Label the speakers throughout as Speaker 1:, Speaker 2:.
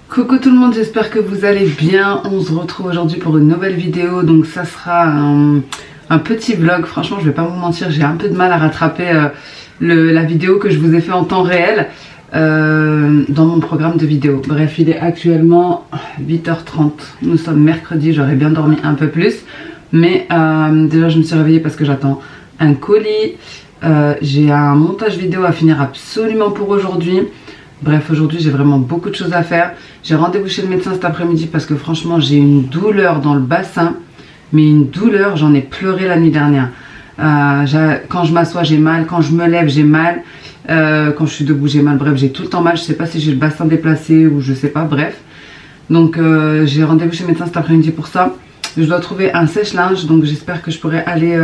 Speaker 1: Coucou tout le monde, j'espère que vous allez bien. On se retrouve aujourd'hui pour une nouvelle vidéo. Donc ça sera un petit vlog. Franchement je vais pas vous mentir, j'ai un peu de mal à rattraper la vidéo que je vous ai fait en temps réel dans mon programme de vidéo. Bref, il est actuellement 8h30. Nous sommes mercredi, j'aurais bien dormi un peu plus. Mais déjà je me suis réveillée parce que j'attends un colis. J'ai un montage vidéo à finir absolument pour aujourd'hui. Bref, aujourd'hui j'ai vraiment beaucoup de choses à faire. J'ai rendez-vous chez le médecin cet après-midi parce que franchement j'ai une douleur dans le bassin. Mais une douleur, j'en ai pleuré la nuit dernière. Quand je m'assois j'ai mal, quand je me lève j'ai mal. Quand je suis debout j'ai mal, bref j'ai tout le temps mal. Je sais pas si j'ai le bassin déplacé ou je sais pas, bref. Donc j'ai rendez-vous chez le médecin cet après-midi pour ça. Je dois trouver un sèche-linge, donc j'espère que je pourrai aller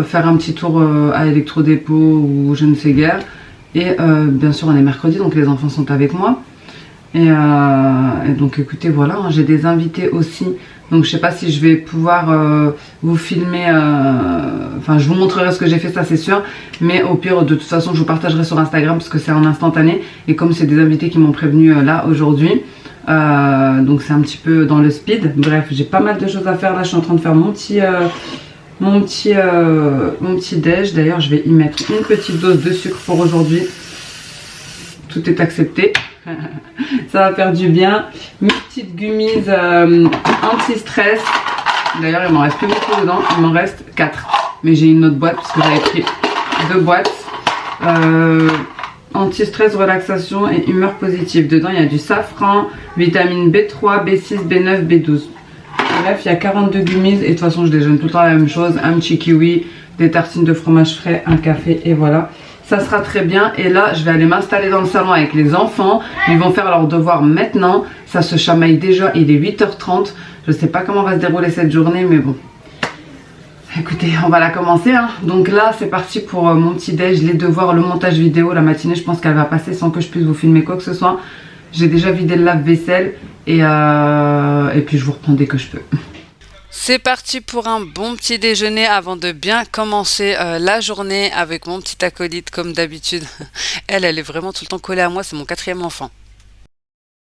Speaker 1: faire un petit tour à Electrodépôt ou je ne sais guère. Et bien sûr on est mercredi donc les enfants sont avec moi. Et donc écoutez voilà, hein, j'ai des invités aussi. Donc je sais pas si je vais pouvoir vous filmer, enfin je vous montrerai ce que j'ai fait, ça c'est sûr. Mais au pire de toute façon je vous partagerai sur Instagram parce que c'est en instantané. Et comme c'est des invités qui m'ont prévenu là aujourd'hui, donc c'est un petit peu dans le speed. Bref, j'ai pas mal de choses à faire là, je suis en train de faire mon petit déj. D'ailleurs je vais y mettre une petite dose de sucre pour aujourd'hui. Tout est accepté. Ça va faire du bien. Mes petites gummies anti-stress. D'ailleurs il m'en reste plus beaucoup dedans. Il m'en reste 4. Mais j'ai une autre boîte parce que j'avais pris 2 boîtes. Anti-stress, relaxation et humeur positive. Dedans il y a du safran, vitamine B3, B6, B9, B12. Bref, il y a 42 gummies et de toute façon je déjeune tout le temps la même chose. Un petit kiwi, des tartines de fromage frais, un café et voilà. Ça sera très bien. Et là je vais aller m'installer dans le salon avec les enfants. Ils vont faire leurs devoirs maintenant. Ça se chamaille déjà, il est 8h30. Je sais pas comment va se dérouler cette journée mais bon. Écoutez, on va la commencer hein. Donc là c'est parti pour mon petit déj, les devoirs, le montage vidéo. La matinée je pense qu'elle va passer sans que je puisse vous filmer quoi que ce soit. J'ai déjà vidé le lave-vaisselle et puis je vous reprends dès que je peux.
Speaker 2: C'est parti pour un bon petit déjeuner avant de bien commencer la journée avec mon petit acolyte comme d'habitude. Elle est vraiment tout le temps collée à moi, c'est mon 4e enfant.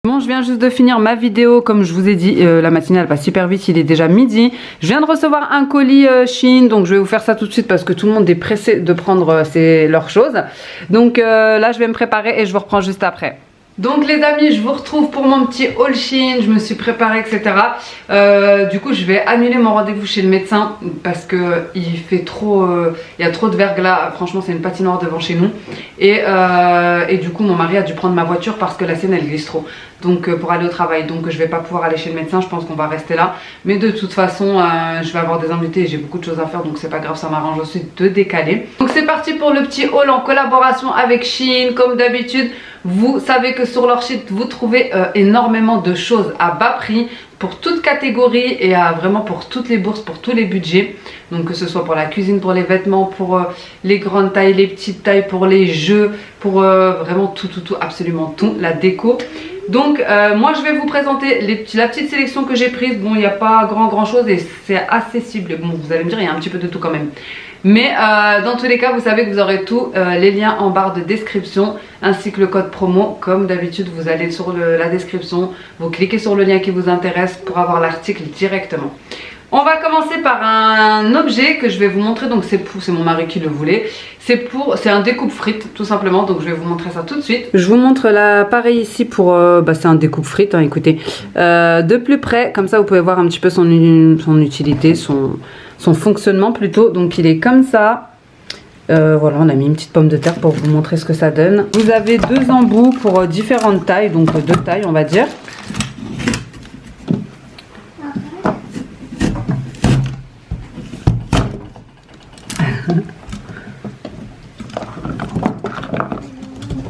Speaker 1: Bon, je viens juste de finir ma vidéo, comme je vous ai dit, la matinée elle passe super vite, il est déjà midi. Je viens de recevoir un colis Shein, donc je vais vous faire ça tout de suite parce que tout le monde est pressé de prendre leurs choses. Donc là je vais me préparer et je vous reprends juste après. Donc les amis, je vous retrouve pour mon petit haul Shein, je me suis préparée etc. Du coup je vais annuler mon rendez-vous chez le médecin parce que il fait trop, il y a trop de verglas, franchement c'est une patinoire devant chez nous. Et du coup mon mari a dû prendre ma voiture parce que la sienne elle glisse trop. Donc pour aller au travail, donc je vais pas pouvoir aller chez le médecin, je pense qu'on va rester là. Mais de toute façon je vais avoir des invités et j'ai beaucoup de choses à faire donc c'est pas grave, ça m'arrange aussi de décaler. Donc c'est parti pour le petit haul en collaboration avec Shein comme d'habitude. Vous savez que sur leur site vous trouvez énormément de choses à bas prix pour toute catégorie et vraiment pour toutes les bourses, pour tous les budgets. Donc que ce soit pour la cuisine, pour les vêtements, pour les grandes tailles, les petites tailles, pour les jeux, pour vraiment tout, absolument tout, la déco. Donc moi je vais vous présenter la petite sélection que j'ai prise. Bon il n'y a pas grand chose et c'est assez ciblé. Bon vous allez me dire il y a un petit peu de tout quand même. Mais dans tous les cas vous savez que vous aurez tous les liens en barre de description ainsi que le code promo. Comme d'habitude vous allez sur la description, vous cliquez sur le lien qui vous intéresse pour avoir l'article directement. On va commencer par un objet que je vais vous montrer, donc c'est mon mari qui le voulait. C'est un découpe frites tout simplement, donc je vais vous montrer ça tout de suite. Je vous montre l'appareil ici pour, c'est un découpe frites, hein, écoutez. De plus près, comme ça vous pouvez voir un petit peu son utilité, son fonctionnement plutôt. Donc il est comme ça. Voilà, on a mis une petite pomme de terre pour vous montrer ce que ça donne. Vous avez 2 embouts pour différentes tailles, donc 2 tailles on va dire.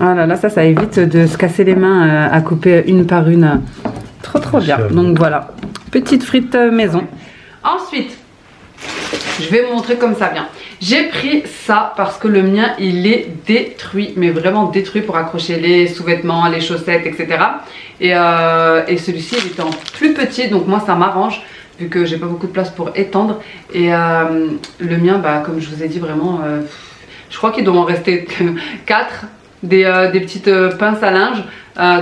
Speaker 1: Voilà, là ça évite de se casser les mains à couper une par une. Trop bien. Donc voilà, petite frite maison. Ensuite, je vais vous montrer comme ça vient. J'ai pris ça parce que le mien il est détruit, mais vraiment détruit pour accrocher les sous-vêtements, les chaussettes, etc. Et celui-ci il était en plus petit, donc moi ça m'arrange vu que j'ai pas beaucoup de place pour étendre. Et le mien, bah, comme je vous ai dit, vraiment, je crois qu'il doit en rester 4. Des petites pinces à linge,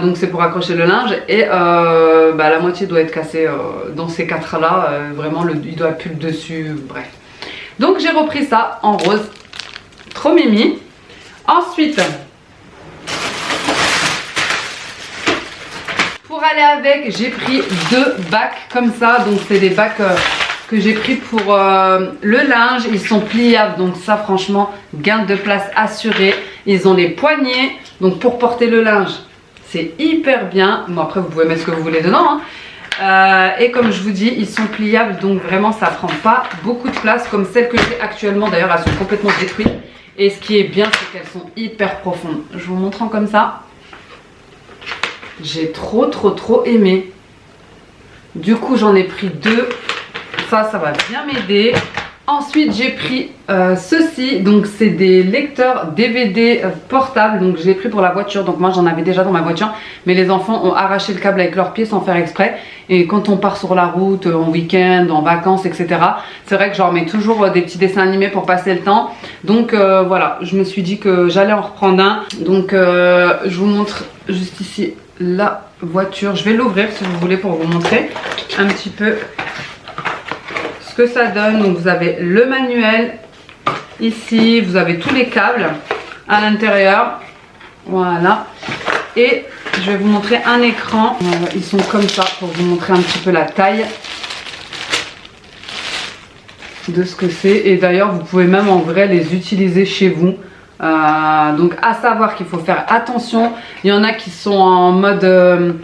Speaker 1: donc c'est pour accrocher le linge, et bah, la moitié doit être cassée dans ces 4 là, vraiment il doit plus le dessus, bref. Donc j'ai repris ça en rose, trop mimi. Ensuite, pour aller avec, j'ai pris 2 bacs comme ça, donc c'est des bacs que j'ai pris pour le linge. Ils sont pliables, donc ça franchement gain de place assuré. Ils ont les poignées, donc pour porter le linge c'est hyper bien. Bon, après vous pouvez mettre ce que vous voulez dedans hein. Et comme je vous dis, ils sont pliables, donc vraiment ça prend pas beaucoup de place comme celles que j'ai actuellement. D'ailleurs elles sont complètement détruites, et ce qui est bien c'est qu'elles sont hyper profondes. Je vous montre comme ça. J'ai trop aimé. Du coup j'en ai pris 2. Ça va bien m'aider. Ensuite j'ai pris ceci, donc c'est des lecteurs DVD portables, donc je l'ai pris pour la voiture. Donc moi j'en avais déjà dans ma voiture, mais les enfants ont arraché le câble avec leurs pieds sans faire exprès, et quand on part sur la route, en week-end, en vacances, etc., c'est vrai que j'en mets toujours des petits dessins animés pour passer le temps. Donc voilà, je me suis dit que j'allais en reprendre un. Donc je vous montre juste ici la voiture. Je vais l'ouvrir si vous voulez pour vous montrer un petit peu ce que ça donne. Donc vous avez le manuel ici, vous avez tous les câbles à l'intérieur, voilà, et je vais vous montrer un écran. Ils sont comme ça pour vous montrer un petit peu la taille de ce que c'est, et d'ailleurs vous pouvez même en vrai les utiliser chez vous. Donc à savoir qu'il faut faire attention, il y en a qui sont en mode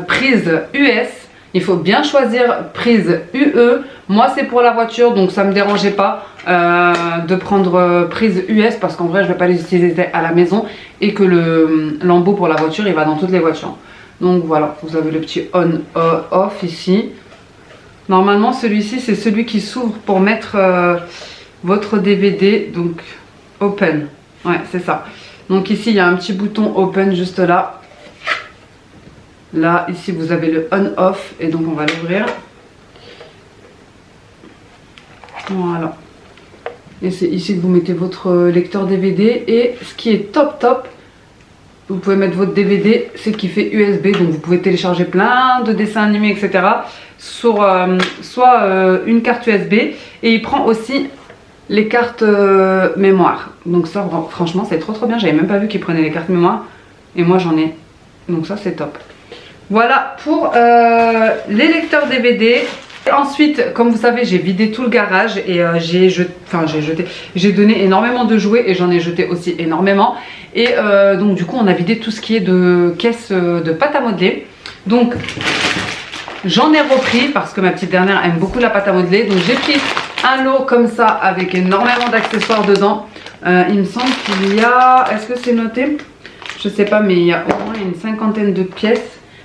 Speaker 1: prise US. Il faut bien choisir prise UE. Moi c'est pour la voiture, donc ça me dérangeait pas de prendre prise US, parce qu'en vrai je vais pas les utiliser à la maison, et que l'embout pour la voiture il va dans toutes les voitures. Donc voilà, vous avez le petit on off ici. Normalement celui-ci c'est celui qui s'ouvre pour mettre votre DVD, donc open, ouais c'est ça. Donc ici il y a un petit bouton open juste là. Là, ici, vous avez le on-off, et donc on va l'ouvrir. Voilà. Et c'est ici que vous mettez votre lecteur DVD. Et ce qui est top, vous pouvez mettre votre DVD, c'est qu'il fait USB. Donc vous pouvez télécharger plein de dessins animés, etc. Sur soit une carte USB. Et il prend aussi les cartes mémoire. Donc ça, franchement, c'est trop bien. J'avais même pas vu qu'il prenait les cartes mémoire. Et moi, j'en ai. Donc ça, c'est top. Voilà pour les lecteurs DVD. Ensuite, comme vous savez, j'ai vidé tout le garage, et j'ai donné énormément de jouets, et j'en ai jeté aussi énormément. Et donc du coup on a vidé tout ce qui est de caisses de pâte à modeler. Donc j'en ai repris parce que ma petite dernière aime beaucoup la pâte à modeler. Donc j'ai pris un lot comme ça avec énormément d'accessoires dedans. Il me semble qu'il y a, est-ce que c'est noté? Je sais pas, mais il y a au moins une 50aine de pièces.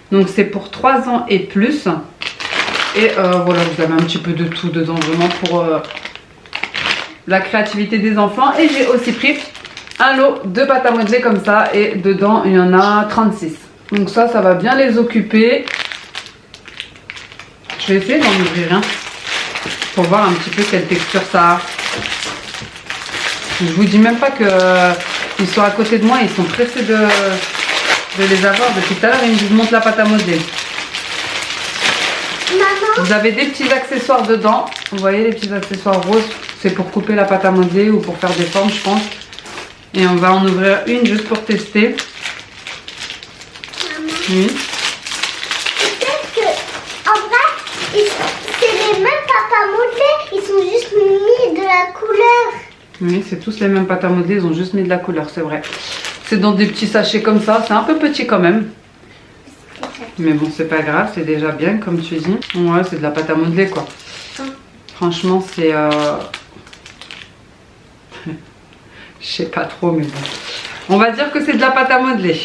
Speaker 1: Donc c'est pour 3 ans et plus. Et voilà, vous avez un petit peu de tout dedans, vraiment pour la créativité des enfants. Et j'ai aussi pris un lot de pâte à modeler comme ça, et dedans il y en a 36. Donc ça va bien les occuper. Je vais essayer d'en ouvrir un pour voir un petit peu quelle texture ça a. Je vous dis même pas que ils sont à côté de moi, ils sont pressés de les avoir depuis tout à l'heure. Ils me disent monte la pâte à modeler. Maman. Vous avez des petits accessoires dedans. Vous voyez les petits accessoires roses, c'est pour couper la pâte à modeler ou pour faire des formes, je pense. Et on va en ouvrir une juste pour tester.
Speaker 3: Maman.
Speaker 1: Oui.
Speaker 3: Peut-être que en vrai, c'est les mêmes pâtes à modeler, ils sont juste mis de la couleur.
Speaker 1: Oui, c'est tous les mêmes pâtes à modeler, ils ont juste mis de la couleur, c'est vrai. C'est dans des petits sachets comme ça, c'est un peu petit quand même. Mais bon, c'est pas grave, c'est déjà bien comme tu dis. Ouais, c'est de la pâte à modeler quoi. Franchement, c'est... Je sais pas trop, mais bon. On va dire que c'est de la pâte à modeler.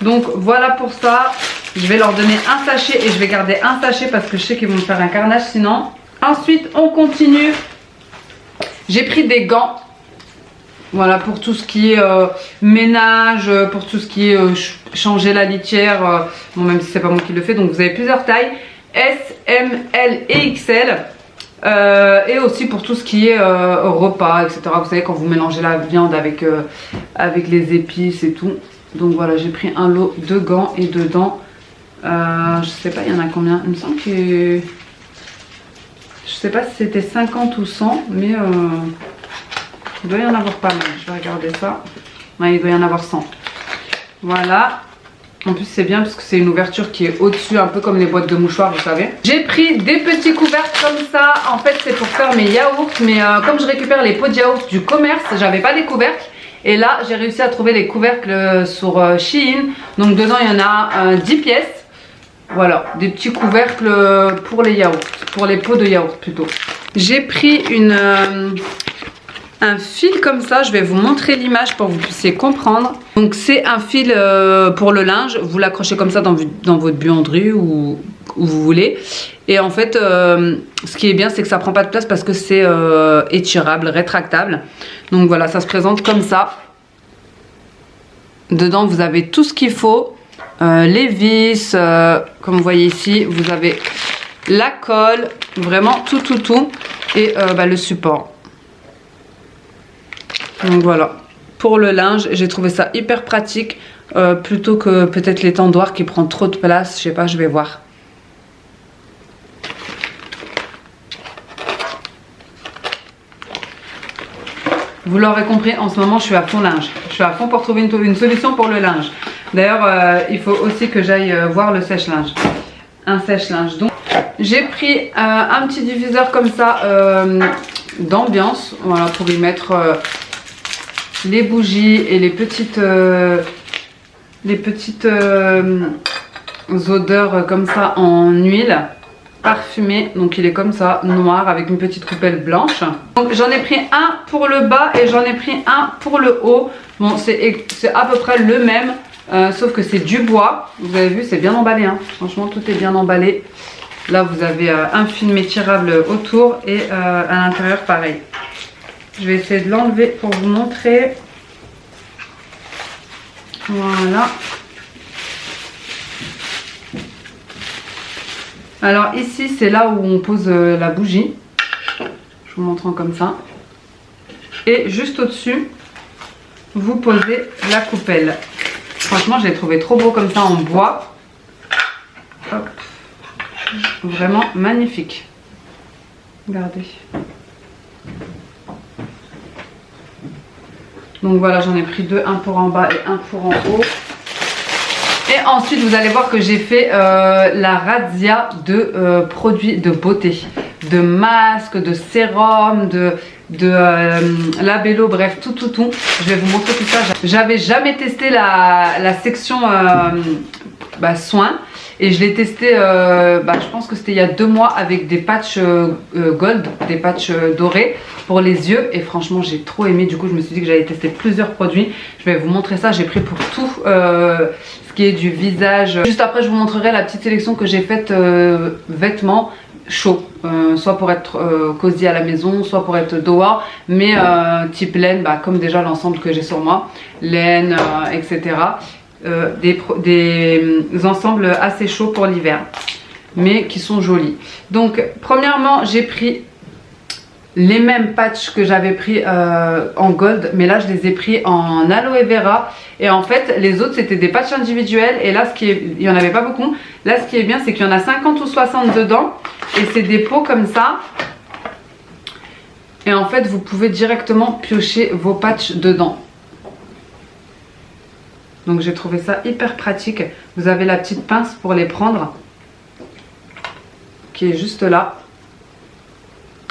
Speaker 1: Donc voilà pour ça. Je vais leur donner un sachet et je vais garder un sachet parce que je sais qu'ils vont me faire un carnage sinon. Ensuite, on continue. J'ai pris des gants. Voilà, pour tout ce qui est ménage, pour tout ce qui est changer la litière. Bon, même si c'est pas moi qui le fais. Donc vous avez plusieurs tailles. S, M, L et XL. Et aussi pour tout ce qui est repas, etc. Vous savez, quand vous mélangez la viande avec, avec les épices et tout. Donc voilà, j'ai pris un lot de gants et dedans, je sais pas, il y en a combien. Il me semble que... Je sais pas si c'était 50 ou 100, mais il doit y en avoir pas mal. Je vais regarder ça. Ouais, il doit y en avoir 100. Voilà. En plus c'est bien parce que c'est une ouverture qui est au-dessus, un peu comme les boîtes de mouchoirs, vous savez. J'ai pris des petits couvercles comme ça. En fait c'est pour faire mes yaourts, mais comme je récupère les pots de yaourts du commerce, j'avais pas les couvercles. Et là j'ai réussi à trouver les couvercles sur Shein. Donc dedans il y en a 10 pièces. Voilà, des petits couvercles pour les yaourts, pour les pots de yaourt plutôt. J'ai pris un fil comme ça, je vais vous montrer l'image pour que vous puissiez comprendre. Donc c'est un fil pour le linge, vous l'accrochez comme ça dans votre buanderie ou où vous voulez. Et en fait, ce qui est bien, c'est que ça prend pas de place parce que c'est étirable, rétractable. Donc voilà, ça se présente comme ça. Dedans, vous avez tout ce qu'il faut. Les vis, comme vous voyez ici, vous avez la colle, vraiment tout. Et le support. Donc voilà, pour le linge, j'ai trouvé ça hyper pratique, plutôt que peut-être l'étendoir qui prend trop de place, je sais pas, je vais voir. Vous l'aurez compris, en ce moment je suis à fond linge, je suis à fond pour trouver une solution pour le linge. D'ailleurs, il faut aussi que j'aille voir le sèche-linge, un sèche-linge. Donc j'ai pris un petit diffuseur comme ça d'ambiance, voilà, pour y mettre... les bougies et les petites odeurs comme ça en huile parfumée. Donc il est comme ça, noir avec une petite coupelle blanche. Donc j'en ai pris un pour le bas et j'en ai pris un pour le haut. Bon, c'est à peu près le même, sauf que c'est du bois. Vous avez vu, c'est bien emballé, hein. Franchement tout est bien emballé. Là vous avez un film étirable autour et à l'intérieur pareil. Je vais essayer de l'enlever pour vous montrer. Voilà. Alors ici, c'est là où on pose la bougie. Je vous montre comme ça. Et juste au-dessus, vous posez la coupelle. Franchement, je l'ai trouvé trop beau comme ça en bois. Hop. Vraiment magnifique. Regardez. Donc voilà, j'en ai pris deux, un pour en bas et un pour en haut. Et ensuite, vous allez voir que j'ai fait la razzia de produits de beauté. De masques, de sérum, de labello, bref, tout. Je vais vous montrer tout ça. J'avais jamais testé la section soins. Et je l'ai testé, je pense que c'était il y a 2 mois avec des patchs gold, des patchs dorés pour les yeux. Et franchement, j'ai trop aimé. Du coup, je me suis dit que j'allais tester plusieurs produits. Je vais vous montrer ça. J'ai pris pour tout ce qui est du visage. Juste après, je vous montrerai la petite sélection que j'ai faite vêtements chauds. Soit pour être cosy à la maison, soit pour être dehors. Mais type laine, comme déjà l'ensemble que j'ai sur moi. Laine, etc. Des ensembles assez chauds pour l'hiver, mais qui sont jolis. Donc premièrement, j'ai pris les mêmes patchs que j'avais pris en gold, mais là je les ai pris en aloe vera. Et en fait les autres c'était des patchs individuels, et là il n'y en avait pas beaucoup. Là ce qui est bien, c'est qu'il y en a 50 ou 60 dedans, et c'est des pots comme ça. Et en fait vous pouvez directement piocher vos patchs dedans. Donc j'ai trouvé ça hyper pratique. Vous avez la petite pince pour les prendre, qui est juste là.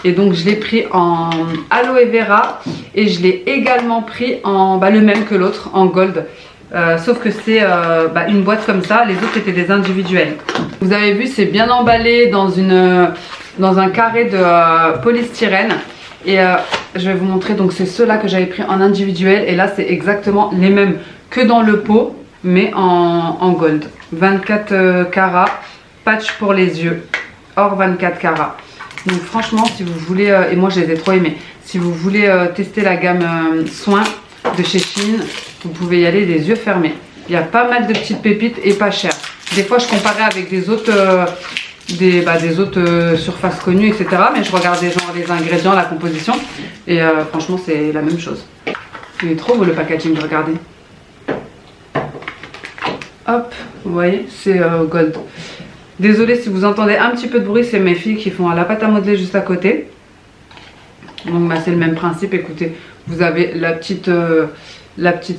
Speaker 1: Et donc je l'ai pris en aloe vera et je l'ai également pris en le même que l'autre, en gold. Sauf que c'est une boîte comme ça, les autres étaient des individuels. Vous avez vu, c'est bien emballé dans un carré de polystyrène. Et je vais vous montrer, donc c'est ceux-là que j'avais pris en individuel. Et là c'est exactement les mêmes que dans le pot, mais en gold. 24 carats, patch pour les yeux, or 24 carats. Donc franchement, si vous voulez, et moi je les ai trop aimés, si vous voulez tester la gamme soins de chez Shein, vous pouvez y aller les yeux fermés. Il y a pas mal de petites pépites et pas cher. Des fois je comparais avec des autres, des autres surfaces connues, etc. Mais je regardais genre les ingrédients, la composition. Et franchement c'est la même chose. Il est trop beau le packaging, regardez. Hop, vous voyez, c'est gold. Désolée si vous entendez un petit peu de bruit, c'est mes filles qui font la pâte à modeler juste à côté. Donc c'est le même principe, écoutez, vous avez la petite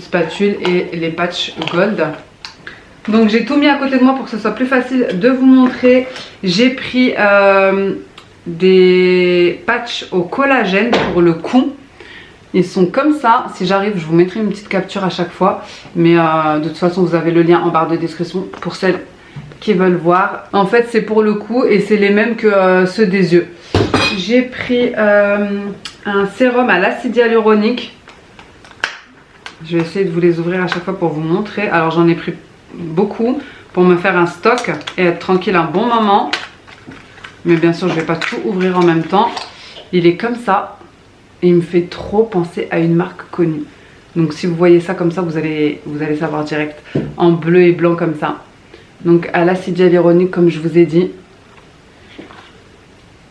Speaker 1: spatule et les patchs gold. Donc j'ai tout mis à côté de moi pour que ce soit plus facile de vous montrer. J'ai pris des patchs au collagène pour le cou. Ils sont comme ça, si j'arrive je vous mettrai une petite capture à chaque fois. Mais de toute façon vous avez le lien en barre de description pour celles qui veulent voir. En fait c'est pour le cou et c'est les mêmes que ceux des yeux. J'ai pris un sérum à l'acide hyaluronique. Je vais essayer de vous les ouvrir à chaque fois pour vous montrer. Alors j'en ai pris beaucoup pour me faire un stock et être tranquille un bon moment. Mais bien sûr je ne vais pas tout ouvrir en même temps. Il est comme ça et il me fait trop penser à une marque connue. Donc si vous voyez ça comme ça, vous allez savoir direct. En bleu et blanc comme ça. Donc à l'acide hyaluronique comme je vous ai dit.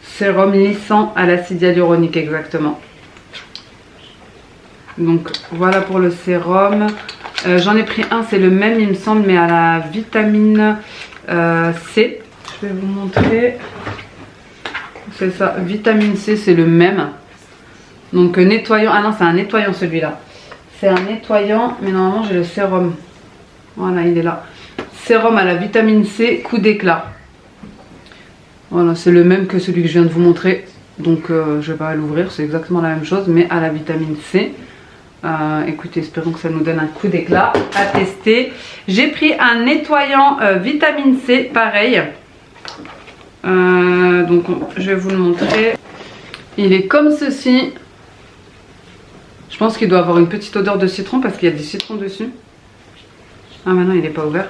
Speaker 1: Sérum lissant à l'acide hyaluronique exactement. Donc voilà pour le sérum. J'en ai pris un, c'est le même il me semble, mais à la vitamine C. Je vais vous montrer. C'est ça, vitamine C, c'est le même. Donc nettoyant, ah non c'est un nettoyant celui-là. C'est un nettoyant, mais normalement j'ai le sérum. Voilà, il est là. Sérum à la vitamine C, coup d'éclat. Voilà, c'est le même que celui que je viens de vous montrer. Donc je vais pas l'ouvrir, c'est exactement la même chose, mais à la vitamine C. Écoutez, espérons que ça nous donne un coup d'éclat à tester. J'ai pris un nettoyant vitamine C, pareil. Donc je vais vous le montrer. Il est comme ceci. Je pense qu'il doit avoir une petite odeur de citron parce qu'il y a des citrons dessus. Ah maintenant il n'est pas ouvert.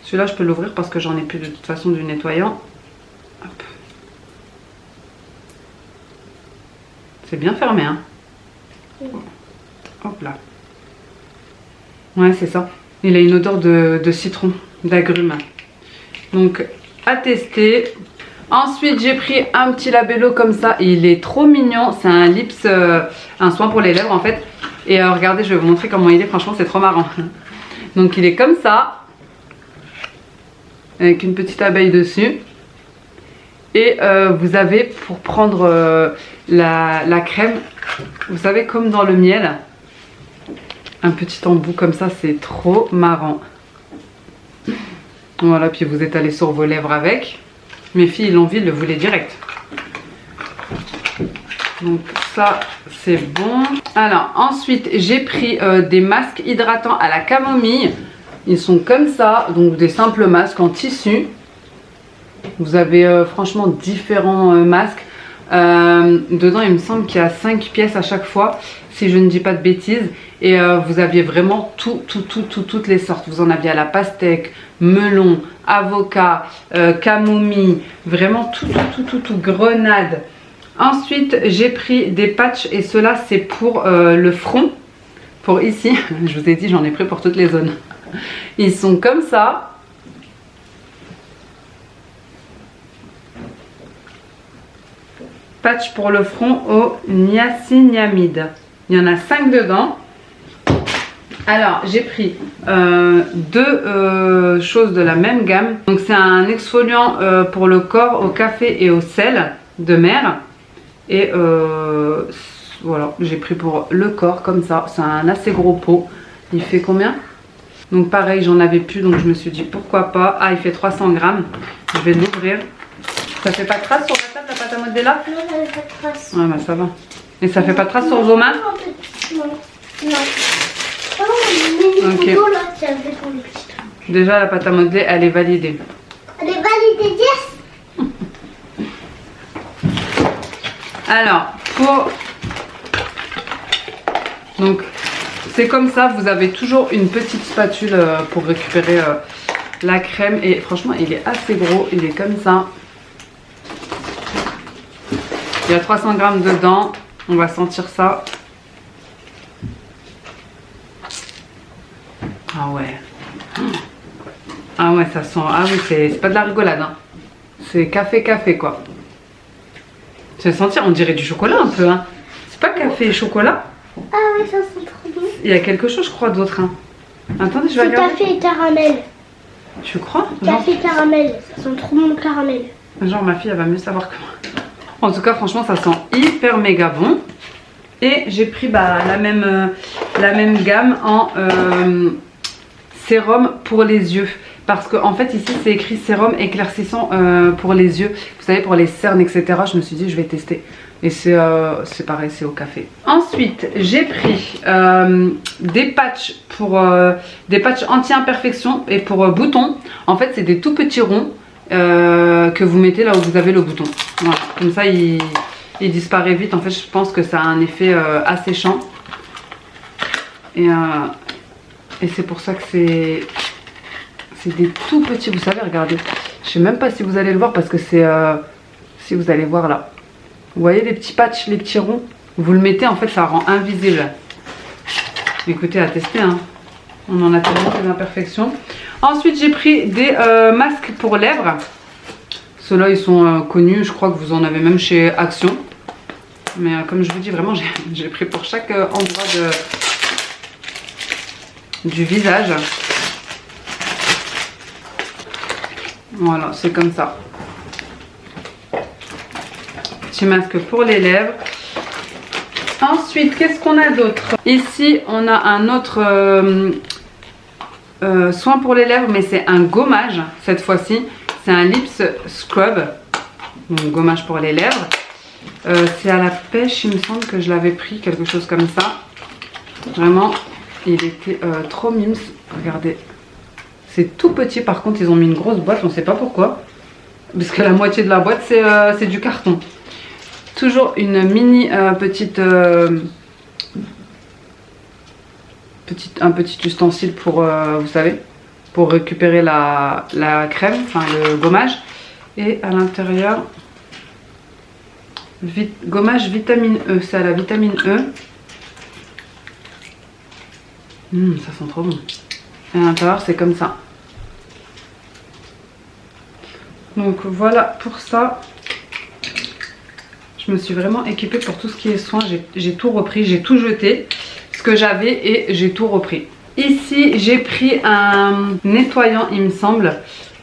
Speaker 1: Celui-là je peux l'ouvrir parce que j'en ai plus de toute façon du nettoyant. Hop. C'est bien fermé hein. Hop là. Ouais c'est ça. Il a une odeur de citron, d'agrumes. Donc à tester. Ensuite j'ai pris un petit labello comme ça. Il est trop mignon. C'est un lips, un soin pour les lèvres en fait. Et regardez, je vais vous montrer comment il est. Franchement c'est trop marrant. Donc il est comme ça. Avec une petite abeille dessus. Et vous avez pour prendre la crème, vous savez comme dans le miel, un petit embout comme ça, c'est trop marrant. Voilà, puis vous étalez sur vos lèvres avec. Mes filles l'envie, le voulaient direct. Donc ça c'est bon. Alors ensuite j'ai pris des masques hydratants à la camomille. Ils sont comme ça, donc des simples masques en tissu. Vous avez franchement différents masques. Dedans il me semble qu'il y a 5 pièces à chaque fois, si je ne dis pas de bêtises. Et vous aviez vraiment toutes les sortes. Vous en aviez à la pastèque, melon, avocat, camomille, vraiment tout, grenade. Ensuite j'ai pris des patchs et ceux-là c'est pour le front, pour ici. Je vous ai dit j'en ai pris pour toutes les zones. Ils sont comme ça. Patch pour le front au niacinamide. Il y en a 5 dedans. Alors j'ai pris deux choses de la même gamme. Donc c'est un exfoliant pour le corps au café et au sel de mer. Et voilà, j'ai pris pour le corps comme ça. C'est un assez gros pot. Il fait combien? Donc pareil, j'en avais plus, donc je me suis dit pourquoi pas. Ah, il fait 300 grammes. Je vais l'ouvrir. l'ouvrir. Ça fait pas de traces sur la table, la pâte à modeler là?
Speaker 3: Non, ça fait pas de traces.
Speaker 1: Ouais, bah ça va. Et ça fait pas de traces sur vos mains?
Speaker 3: Non. Non. Oh, mais les
Speaker 1: Ok.
Speaker 3: photos là, ça fait pour les petits trucs.
Speaker 1: Déjà, la pâte à modeler, elle est validée.
Speaker 3: Elle est validée, yes.
Speaker 1: Alors, pour... Donc, c'est comme ça, vous avez toujours une petite spatule pour récupérer la crème. Et franchement, il est assez gros, il est comme ça. Il y a 300 grammes dedans, on va sentir ça. Ah ouais. Ah ouais, ça sent... Ah oui, c'est pas de la rigolade, hein. C'est café quoi. Tu vas sentir, on dirait du chocolat un peu, hein. C'est pas café et chocolat?
Speaker 3: Ah ouais, ça sent trop bon.
Speaker 1: Il y a quelque chose, je crois, d'autre, hein. Attendez, je vais
Speaker 3: C'est
Speaker 1: regarder.
Speaker 3: café et caramel.
Speaker 1: Tu crois? Genre,
Speaker 3: Café caramel. Ça sent trop bon le caramel.
Speaker 1: ma fille, elle va mieux savoir que moi. En tout cas, franchement, ça sent hyper méga bon. Et j'ai pris la même gamme en sérum pour les yeux. Parce que en fait ici c'est écrit sérum éclaircissant pour les yeux. Vous savez, pour les cernes, etc. Je me suis dit je vais tester. Et c'est pareil, c'est au café. Ensuite j'ai pris des patchs des patchs anti-imperfection et pour boutons. En fait c'est des tout petits ronds que vous mettez là où vous avez le bouton. Voilà. Comme ça il disparaît vite. En fait je pense que ça a un effet asséchant. Et c'est pour ça que c'est des tout petits, vous savez, regardez. Je sais même pas si vous allez le voir parce que c'est... si vous allez voir là. Vous voyez les petits patchs, les petits ronds? Vous le mettez, en fait, ça rend invisible. Écoutez, à tester, hein. On en a tellement des imperfections. Ensuite, j'ai pris des masques pour lèvres. Ceux-là, ils sont connus. Je crois que vous en avez même chez Action. Mais comme je vous dis, vraiment, j'ai pris pour chaque endroit du visage. Voilà, c'est comme ça. Petit masque pour les lèvres. Ensuite, qu'est-ce qu'on a d'autre? Ici, on a un autre soin pour les lèvres, mais c'est un gommage cette fois-ci. C'est un lips scrub. Donc, gommage pour les lèvres. C'est à la pêche, il me semble que je l'avais pris, quelque chose comme ça. Vraiment, il était trop mimes. Regardez. C'est tout petit, par contre ils ont mis une grosse boîte, on ne sait pas pourquoi. Parce que la moitié de la boîte c'est du carton. Toujours une mini un petit ustensile pour, vous savez, pour récupérer la crème, enfin le gommage. Et à l'intérieur, gommage vitamine E, c'est à la vitamine E. Ça sent trop bon. Et à l'intérieur c'est comme ça. Donc voilà pour ça. Je me suis vraiment équipée pour tout ce qui est soins. J'ai tout repris, j'ai tout jeté ce que j'avais et j'ai tout repris. Ici j'ai pris un nettoyant, il me semble,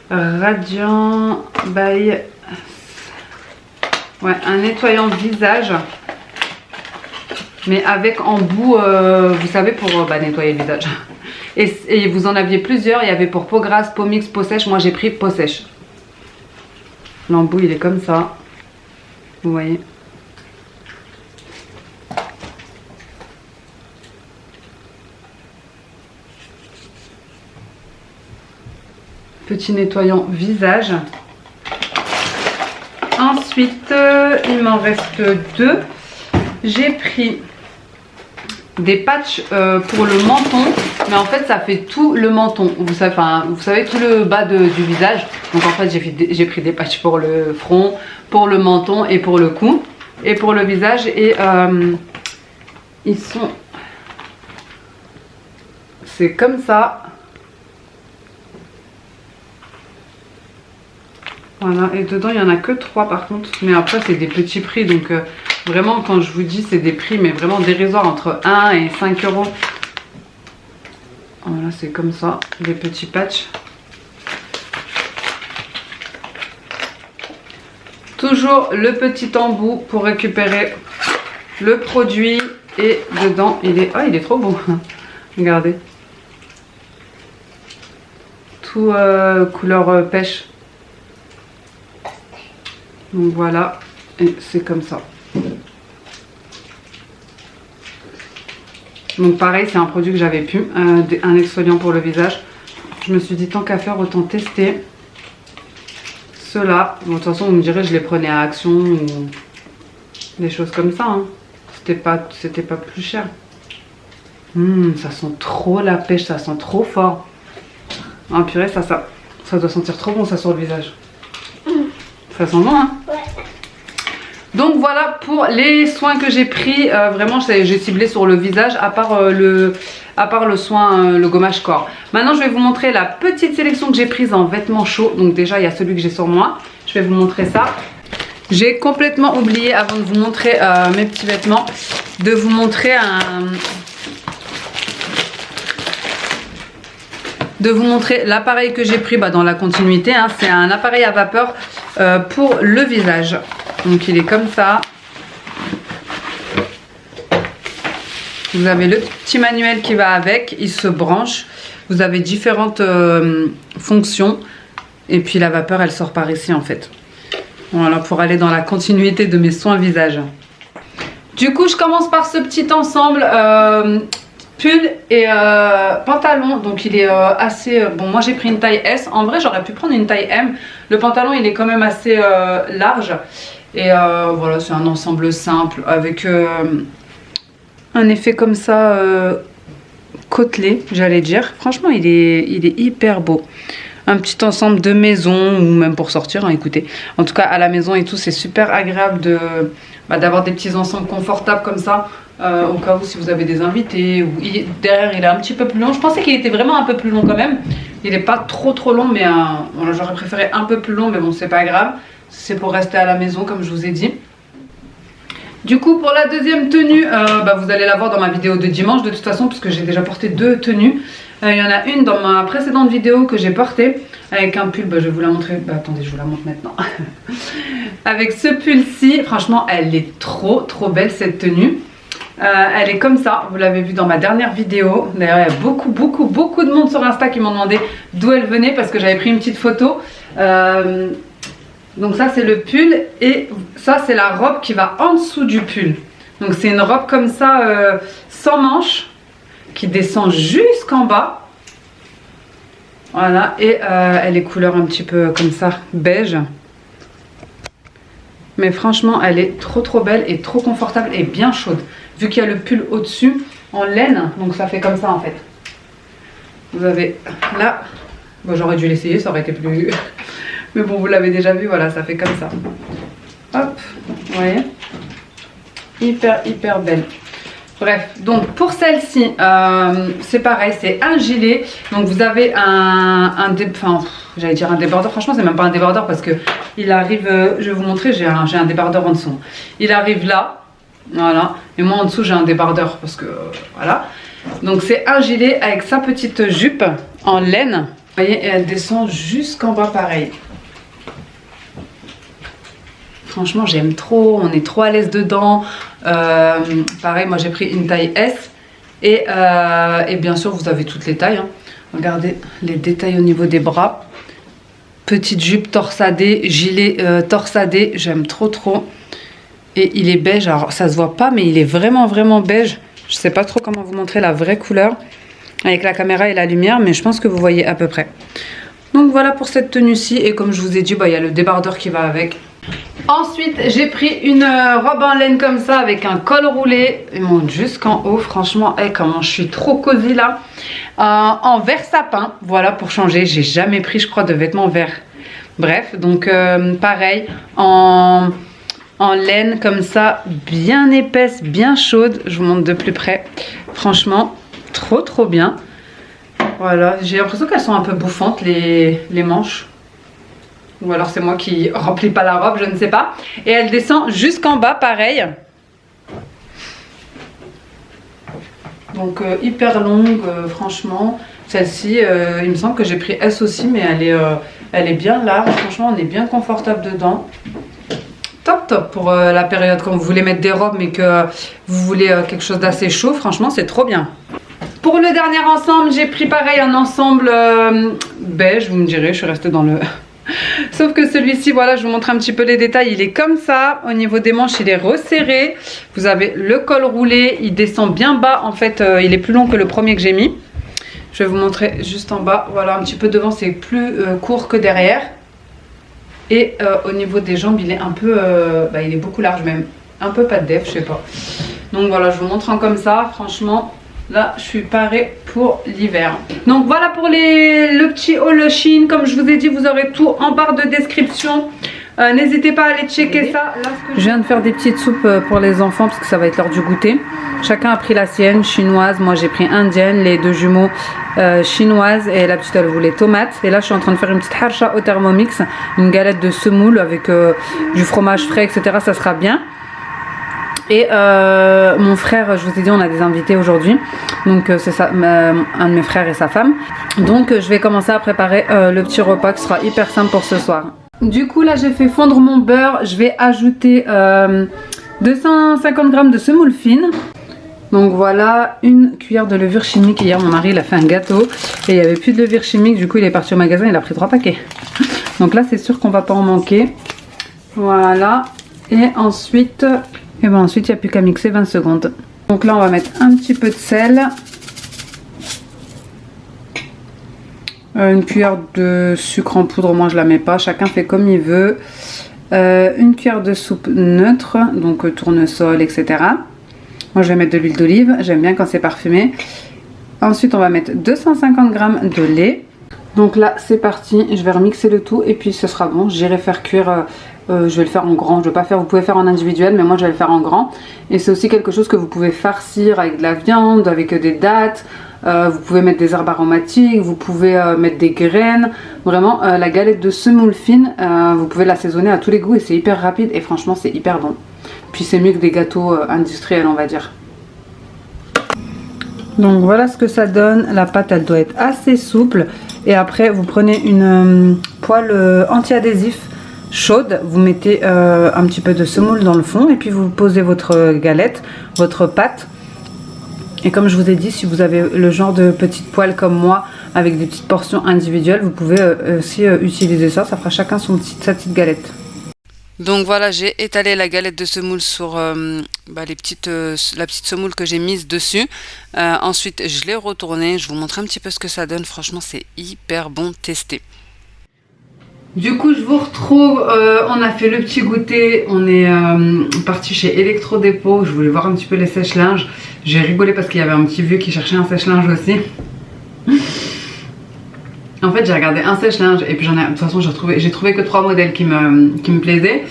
Speaker 1: Radiant by... Ouais, un nettoyant visage. Mais avec en bout, vous savez, pour nettoyer le visage. Et vous en aviez plusieurs. Il y avait pour peau grasse, peau mixte, peau sèche. Moi j'ai pris peau sèche. L'embout il est comme ça. Vous voyez. Petit nettoyant visage. Ensuite, il m'en reste deux. J'ai pris des patchs pour le menton, mais en fait ça fait tout le menton, vous savez tout le bas du visage. Donc en fait j'ai pris des patchs pour le front, pour le menton et pour le cou et pour le visage. Et ils sont, c'est comme ça. Voilà, et dedans il n'y en a que 3 par contre, mais après c'est des petits prix, donc vraiment quand je vous dis c'est des prix mais vraiment dérisoires, entre 1 et 5 €. Voilà, c'est comme ça, des petits patchs. Toujours le petit embout pour récupérer le produit, et dedans il est, il est trop beau. Regardez, tout couleur pêche. Donc voilà, et c'est comme ça. Donc pareil, c'est un produit que j'avais pu, un exfoliant pour le visage. Je me suis dit tant qu'à faire, autant tester ceux-là. Bon, de toute façon, vous me direz, je les prenais à Action ou des choses comme ça. Hein. C'était pas plus cher. Ça sent trop la pêche, ça sent trop fort. Ah purée, ça doit sentir trop bon ça sur le visage. Ça sent bon, hein?
Speaker 3: Ouais.
Speaker 1: Donc voilà pour les soins que j'ai pris. Vraiment, j'ai ciblé sur le visage, à part le soin, le gommage corps. Maintenant, je vais vous montrer la petite sélection que j'ai prise en vêtements chauds. Donc déjà, il y a celui que j'ai sur moi. Je vais vous montrer ça. J'ai complètement oublié, avant de vous montrer mes petits vêtements, de vous montrer l'appareil que j'ai pris dans la continuité. Hein. C'est un appareil à vapeur pour le visage. Donc il est comme ça. Vous avez le petit manuel qui va avec. Il se branche. Vous avez différentes fonctions. Et puis la vapeur, elle sort par ici en fait. Voilà, pour aller dans la continuité de mes soins visage. Du coup, je commence par ce petit ensemble. Pull et pantalon, donc il est assez bon. Moi j'ai pris une taille S. En vrai j'aurais pu prendre une taille M. Le pantalon il est quand même assez large et voilà, c'est un ensemble simple avec un effet comme ça côtelé, j'allais dire. Franchement il est hyper beau. Un petit ensemble de maison ou même pour sortir, hein, écoutez. En tout cas à la maison et tout, c'est super agréable d'avoir des petits ensembles confortables comme ça. Au cas où si vous avez des invités. Derrière il est un petit peu plus long. Je pensais qu'il était vraiment un peu plus long quand même. Il n'est pas trop long, mais voilà, j'aurais préféré un peu plus long, mais bon c'est pas grave. C'est pour rester à la maison comme je vous ai dit. Du coup pour la deuxième tenue, vous allez la voir dans ma vidéo de dimanche de toute façon, puisque j'ai déjà porté deux tenues. Il y en a une dans ma précédente vidéo que j'ai portée avec un pull, je vais vous la montrer. Attendez, je vous la montre maintenant. Avec ce pull-ci, franchement elle est trop belle cette tenue. Elle est comme ça, vous l'avez vu dans ma dernière vidéo. D'ailleurs il y a beaucoup de monde sur Insta qui m'ont demandé d'où elle venait, parce que j'avais pris une petite photo. Donc ça c'est le pull et ça c'est la robe qui va en dessous du pull. Donc c'est une robe comme ça sans manches qui descend jusqu'en bas. Voilà, et elle est couleur un petit peu comme ça, beige. Mais franchement elle est trop belle et trop confortable et bien chaude. Vu qu'il y a le pull au-dessus en laine, donc ça fait comme ça en fait. Vous avez là, j'aurais dû l'essayer, ça aurait été plus... Mais bon, vous l'avez déjà vu, voilà, ça fait comme ça. Hop, vous voyez, hyper belle. Bref, donc pour celle-ci, c'est pareil, c'est un gilet. Donc vous avez j'allais dire un débardeur. Franchement, c'est même pas un débardeur parce que il arrive, je vais vous montrer, j'ai un débardeur en dessous. Il arrive là. Voilà, et moi en dessous j'ai un débardeur parce que voilà. Donc c'est un gilet avec sa petite jupe en laine. Vous voyez, et elle descend jusqu'en bas pareil. Franchement j'aime trop, on est trop à l'aise dedans. Pareil, moi j'ai pris une taille S. Et bien sûr vous avez toutes les tailles. Hein. Regardez les détails au niveau des bras. Petite jupe torsadée, gilet torsadé, j'aime trop. Et il est beige, alors ça se voit pas mais il est vraiment beige. Je sais pas trop comment vous montrer la vraie couleur avec la caméra et la lumière, mais je pense que vous voyez à peu près. Donc voilà pour cette tenue-ci, et comme je vous ai dit, il y a le débardeur qui va avec. Ensuite j'ai pris une robe en laine comme ça avec un col roulé, il monte jusqu'en haut. Franchement, comment je suis trop cosy là, en vert sapin. Voilà, pour changer, j'ai jamais pris je crois de vêtements verts. Bref, donc pareil en laine comme ça, bien épaisse, bien chaude. Je vous montre de plus près. Franchement, trop bien. Voilà, j'ai l'impression qu'elles sont un peu bouffantes les manches. Ou alors c'est moi qui remplis pas la robe, je ne sais pas. Et elle descend jusqu'en bas, pareil. Donc hyper longue, franchement. Celle-ci, il me semble que j'ai pris S aussi, mais elle est bien large. Franchement, on est bien confortable dedans. Top pour la période quand vous voulez mettre des robes mais que vous voulez quelque chose d'assez chaud. Franchement c'est trop bien. Pour le dernier ensemble j'ai pris pareil un ensemble beige. Vous me direz, je suis restée dans Sauf que celui-ci, voilà, je vous montre un petit peu les détails. Il est comme ça. Au niveau des manches, il est resserré. Vous avez le col roulé. Il descend bien bas. En fait, il est plus long que le premier que j'ai mis. Je vais vous montrer juste en bas. Voilà, un petit peu devant, c'est plus court que derrière. Et au niveau des jambes, il est un peu... il est beaucoup large même. Un peu pas de def, je sais pas. Donc voilà, je vous montre en comme ça. Franchement, là, je suis parée pour l'hiver. Donc voilà pour le petit haul Shein. Comme je vous ai dit, vous aurez tout en barre de description. N'hésitez pas à aller checker ça. Là, je viens de faire des petites soupes pour les enfants parce que ça va être l'heure du goûter. Chacun a pris la sienne, chinoise. Moi, j'ai pris indienne. Les deux jumeaux chinoises. Et la petite, elle voulait tomates. Et là, je suis en train de faire une petite harsha au Thermomix. Une galette de semoule avec du fromage frais, etc. Ça sera bien. Et mon frère, je vous ai dit, on a des invités aujourd'hui. Donc c'est ça, un de mes frères et sa femme. Donc je vais commencer à préparer le petit repas qui sera hyper simple pour ce soir. Du coup là j'ai fait fondre mon beurre. Je vais ajouter 250 g de semoule fine. Donc voilà, une cuillère de levure chimique. Hier mon mari il a fait un gâteau et il n'y avait plus de levure chimique. Du coup il est parti au magasin, il a pris 3 paquets. Donc là c'est sûr qu'on va pas en manquer. Voilà. Et ensuite... Et ben ensuite, il n'y a plus qu'à mixer 20 secondes. Donc là, on va mettre un petit peu de sel. Une cuillère de sucre en poudre, moi je la mets pas. Chacun fait comme il veut. Une cuillère de soupe neutre, donc tournesol, etc. Moi, je vais mettre de l'huile d'olive. J'aime bien quand c'est parfumé. Ensuite, on va mettre 250 g de lait. Donc là, c'est parti. Je vais remixer le tout et puis ce sera bon. J'irai faire cuire... je vais le faire en grand, je vais pas faire, vous pouvez faire en individuel, mais moi je vais le faire en grand. Et c'est aussi quelque chose que vous pouvez farcir avec de la viande, avec des dattes. Vous pouvez mettre des herbes aromatiques, vous pouvez mettre des graines. Vraiment, la galette de semoule fine, vous pouvez l'assaisonner à tous les goûts et c'est hyper rapide et franchement c'est hyper bon. Puis c'est mieux que des gâteaux industriels, on va dire. Donc voilà ce que ça donne. La pâte elle doit être assez souple. Et après vous prenez une poêle anti-adhésif chaude, vous mettez un petit peu de semoule dans le fond et puis vous posez votre galette, votre pâte. Et comme je vous ai dit, si vous avez le genre de petite poêle comme moi avec des petites portions individuelles, vous pouvez aussi utiliser ça, ça fera chacun sa petite galette.
Speaker 2: Donc voilà, j'ai étalé la galette de semoule sur la petite semoule que j'ai mise dessus. Ensuite, je l'ai retournée, je vous montre un petit peu ce que ça donne. Franchement, c'est hyper bon, testé.
Speaker 1: Du coup, je vous retrouve, on a fait le petit goûter, on est parti chez Electrodépôt. Je voulais voir un petit peu les sèche-linges. J'ai rigolé parce qu'il y avait un petit vieux qui cherchait un sèche-linge aussi. En fait, j'ai regardé un sèche-linge et puis de toute façon, j'ai trouvé que 3 modèles qui me plaisaient.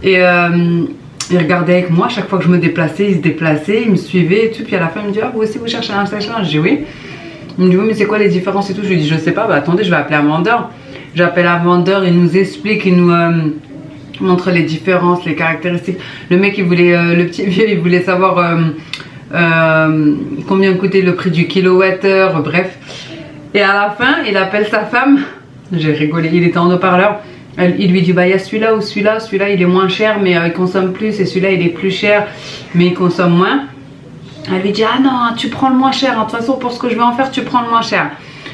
Speaker 1: Et il regardait avec moi, chaque fois que je me déplaçais, il se déplaçait, il me suivait et tout. Puis à la fin, il me dit, ah, vous aussi, vous cherchez un sèche-linge? J'ai dit oui. Il me dit, oui, mais c'est quoi les différences et tout? Je lui dis, je sais pas, bah attendez, je vais appeler un vendeur. J'appelle un vendeur, il nous explique, il nous montre les différences, les caractéristiques. Le mec, il voulait, le petit vieux, il voulait savoir combien coûtait le prix du kilowattheure, bref. Et à la fin, il appelle sa femme. J'ai rigolé, il était en haut-parleur. Il lui dit, bah il y a celui-là ou celui-là. Celui-là, il est moins cher, mais il consomme plus. Et celui-là, il est plus cher, mais il consomme moins. Elle lui dit, ah non, tu prends le moins cher. De toute façon, pour ce que je vais en faire, tu prends le moins cher.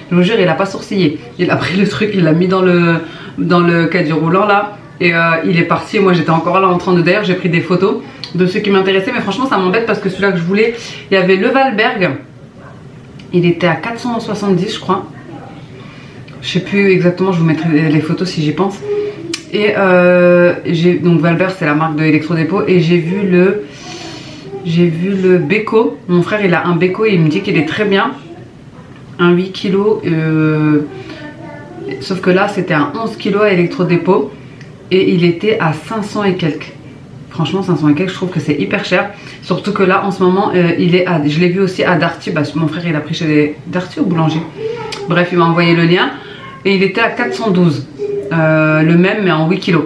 Speaker 1: Je vous jure, il a pas sourcillé. Il a pris le truc, il l'a mis dans le caddie roulant là. Et il est parti. Moi, j'étais encore là en train de... D'ailleurs, j'ai pris des photos de ceux qui m'intéressaient. Mais franchement, ça m'embête parce que celui-là que je voulais, il y avait le Valberg. Il était à 470, je crois. Je sais plus exactement, je vous mettrai les photos si j'y pense. Et donc Valberg, c'est la marque de Electrodépôt. Et j'ai vu le Beko. Mon frère, il a un Beko et il me dit qu'il est très bien. Un 8 kg. Sauf que là, c'était un 11 kg à Electrodépôt. Et il était à 500 et quelques. Franchement, 500 et quelques, je trouve que c'est hyper cher. Surtout que là, en ce moment, je l'ai vu aussi à Darty. Bah, mon frère, il a pris chez Darty ou Boulanger. Bref, il m'a envoyé le lien. Et il était à 412. Le même, mais en 8 kg.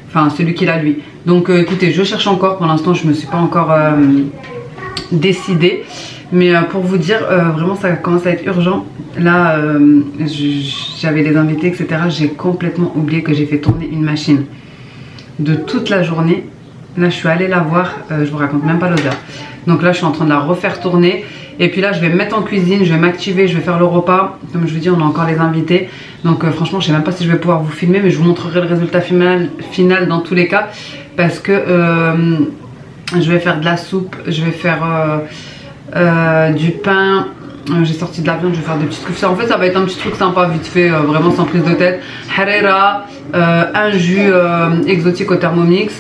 Speaker 1: Enfin, celui qu'il a lui. Donc, écoutez, je cherche encore. Pour l'instant, je ne me suis pas encore décidée. Mais pour vous dire, vraiment, ça commence à être urgent. Là, j'avais des invités, etc. J'ai complètement oublié que j'ai fait tourner une machine de toute la journée. Là, je suis allée la voir. Je vous raconte même pas l'odeur. Donc là, je suis en train de la refaire tourner. Et puis là je vais me mettre en cuisine, je vais m'activer, je vais faire le repas. Comme je vous dis, on a encore les invités. Donc franchement je sais même pas si je vais pouvoir vous filmer, mais je vous montrerai le résultat final dans tous les cas. Parce que je vais faire de la soupe, je vais faire du pain. J'ai sorti de la viande, je vais faire des petites coups. En fait ça va être un petit truc sympa, vite fait, vraiment sans prise de tête. Harira, un jus exotique au Thermomix,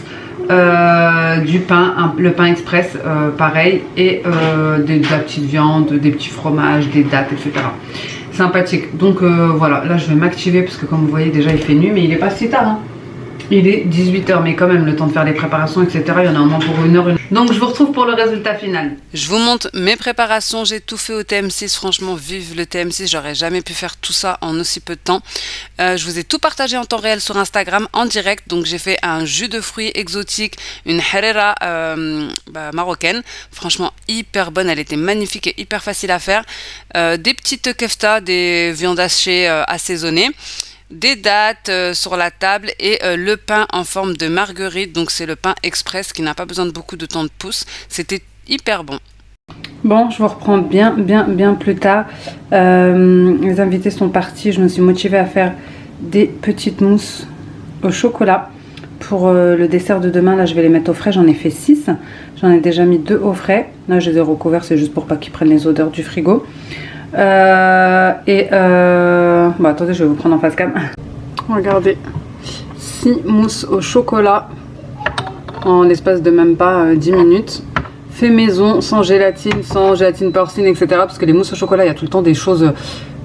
Speaker 1: du pain, le pain express pareil, et de la petite viande, des petits fromages, des dattes, etc. Sympathique. Donc voilà, là je vais m'activer parce que comme vous voyez déjà il fait nuit, mais il est pas si tard hein. Il est 18 h, mais quand même le temps de faire les préparations, etc. Il y en a au moins pour 1 heure. Donc je vous retrouve pour le résultat final.
Speaker 2: Je vous montre mes préparations, j'ai tout fait au TM6, franchement vive le TM6, j'aurais jamais pu faire tout ça en aussi peu de temps. Je vous ai tout partagé en temps réel sur Instagram en direct, donc j'ai fait un jus de fruits exotique, une harira marocaine, franchement hyper bonne, elle était magnifique et hyper facile à faire. Des petites kefta, des viandes hachées assaisonnées. Des dattes sur la table et le pain en forme de marguerite, donc c'est le pain express qui n'a pas besoin de beaucoup de temps de pousse, c'était hyper bon.
Speaker 1: Bon, je vous reprends bien plus tard. Les invités sont partis, je me suis motivée à faire des petites mousses au chocolat pour le dessert de demain. Là je vais les mettre au frais, j'en ai fait 6, j'en ai déjà mis 2 au frais, là je les ai recouverts, c'est juste pour pas qu'ils prennent les odeurs du frigo. Bon, attendez, je vais vous prendre en face cam. Regardez, 6 mousses au chocolat en l'espace de même pas 10 minutes. Fait maison, sans gélatine porcine, etc. Parce que les mousses au chocolat, il y a tout le temps des choses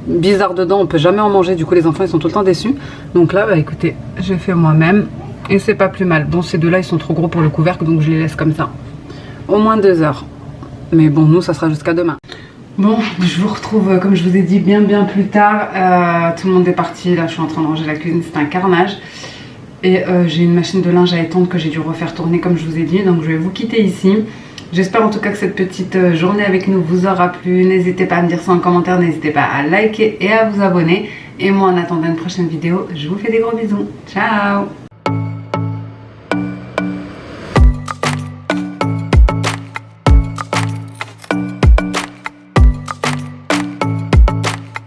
Speaker 1: bizarres dedans, on peut jamais en manger, du coup les enfants ils sont tout le temps déçus. Donc là, bah écoutez, j'ai fait moi-même et c'est pas plus mal. Bon, ces deux-là ils sont trop gros pour le couvercle, donc je les laisse comme ça. Au moins 2 heures. Mais bon, nous ça sera jusqu'à demain. Bon, je vous retrouve, comme je vous ai dit, bien plus tard. Tout le monde est parti, là je suis en train de ranger la cuisine, c'est un carnage. Et j'ai une machine de linge à étendre que j'ai dû refaire tourner comme je vous ai dit. Donc je vais vous quitter ici. J'espère en tout cas que cette petite journée avec nous vous aura plu. N'hésitez pas à me dire ça en commentaire, n'hésitez pas à liker et à vous abonner. Et moi en attendant une prochaine vidéo, je vous fais des gros bisous. Ciao!